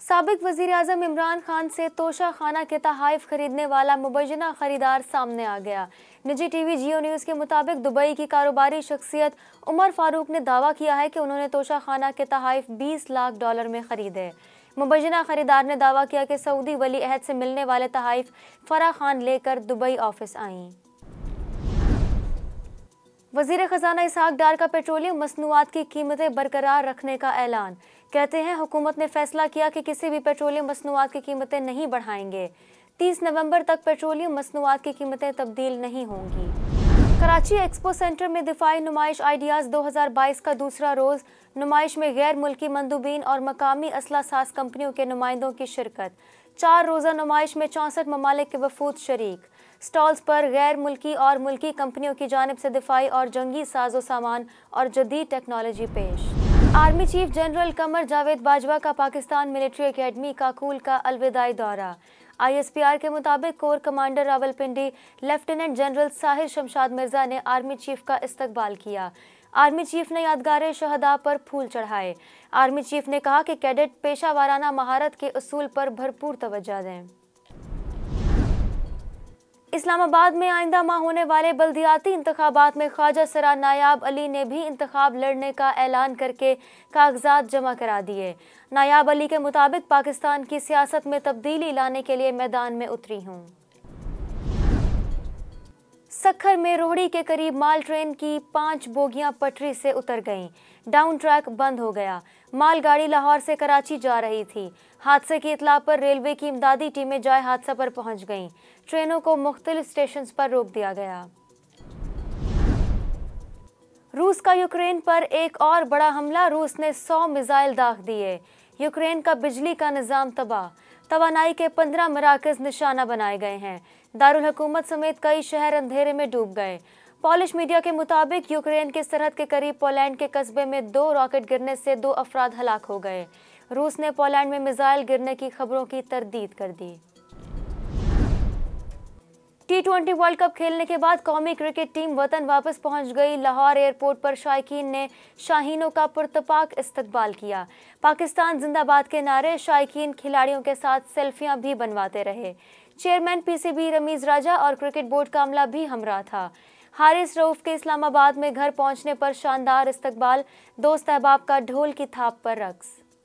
साबिक वज़ीर-ए-आज़म इमरान खान से तोशा खाना के तहाइफ खरीदने वाला मुबैना खरीदार सामने आ गया। निजी टीवी जियो न्यूज़ के मुताबिक दुबई की कारोबारी शख्सियत उमर फारूक ने दावा किया है कि उन्होंने तोशा खाना के तहाइफ $20 लाख में खरीदे। मुबैना खरीदार ने दावा किया कि सऊदी वली अहद से मिलने वाले तहाइफ फराह खान लेकर दुबई ऑफिस आईं। वज़ीर ख़ज़ाना इसहाक डार का पेट्रोलियम मसनूआत की कीमतें बरकरार रखने का ऐलान। कहते हैं हुकूमत ने फैसला किया कि किसी भी पेट्रोलियम मसनूआत की कीमतें नहीं बढ़ाएंगे। 30 नवंबर तक पेट्रोलियम मसनूआत की कीमतें तब्दील नहीं होंगी। कराची एक्सपो सेंटर में दिफाई नुमाइश आइडियाज़ 2022 का दूसरा रोज़। नुमाइश में गैर मुल्की मंदूबीन और मकामी असला साज कंपनियों के नुमाइंदों की शिरकत। 4 रोज़ा नुमाइश में 64 ममालिक के वफूद शरीक। स्टॉल्स पर गैर मुल्की और मुल्की कंपनियों की जानिब से दिफाई और जंगी साजो सामान और जदीद टेक्नोलॉजी पेश। Army chief general Qamar Javed Bajwa का पाकिस्तान मिलिट्री एकेडमी काकूल का अलविदाई दौरा। ISPR के मुताबिक core commander Rawalpindi lieutenant general Sahir Shamshad Mirza ने आर्मी चीफ का इस्तकबाल किया। आर्मी चीफ ने यादगार शहदा पर फूल चढ़ाए। आर्मी चीफ ने कहा कि कैडेट पेशा वाराना महारत के उसूल पर भरपूर तवज्जो दें। इस्लामाबाद में आइंदा माह होने वाले बल्दियाती इंतखाबात में ख्वाजा सरा नायाब अली ने भी इंतखाब लड़ने का ऐलान करके कागजात जमा करा दिए। नायाब अली के मुताबिक पाकिस्तान की सियासत में तब्दीली लाने के लिए मैदान में उतरी हूँ। सखर में रोहड़ी के करीब माल ट्रेन की 5 बोगियां पटरी से उतर गईं। डाउन ट्रैक बंद हो गया। मालगाड़ी लाहौर से कराची जा रही थी। हादसे की इतला पर रेलवे की इमदादी टीमें जाए हादसा पर पहुंच गईं। ट्रेनों को मुख्तलिफ स्टेशन पर रोक दिया गया। रूस का यूक्रेन पर एक और बड़ा हमला। रूस ने 100 मिसाइल दाग दिए। यूक्रेन का बिजली का निज़ाम तबाह। तवानाई के 15 मराकज़ निशाना बनाए गए हैं। दारुल हुकूमत समेत कई शहर अंधेरे में डूब गए। पॉलिश मीडिया के मुताबिक यूक्रेन के सरहद के करीब पोलैंड के कस्बे में 2 रॉकेट गिरने से 2 अफराद हलाक हो गए। रूस ने पोलैंड में मिसाइल गिरने की खबरों की तरदीद कर दी। T20 वर्ल्ड कप खेलने के बाद कौमी क्रिकेट टीम वतन वापस पहुंच गई। लाहौर एयरपोर्ट पर शायकीन ने शाहीनों का पुरतपाक इस्तकबाल किया। पाकिस्तान जिंदाबाद के नारे। शायकीन खिलाड़ियों के साथ सेल्फियां भी बनवाते रहे। चेयरमैन PCB रमीज राजा और क्रिकेट बोर्ड का अमला भी हमरा था। हारिस रऊफ के इस्लामाबाद में घर पहुंचने पर शानदार इस्तकबाल। दोस्त अहबाब का ढोल की थाप पर रक्स।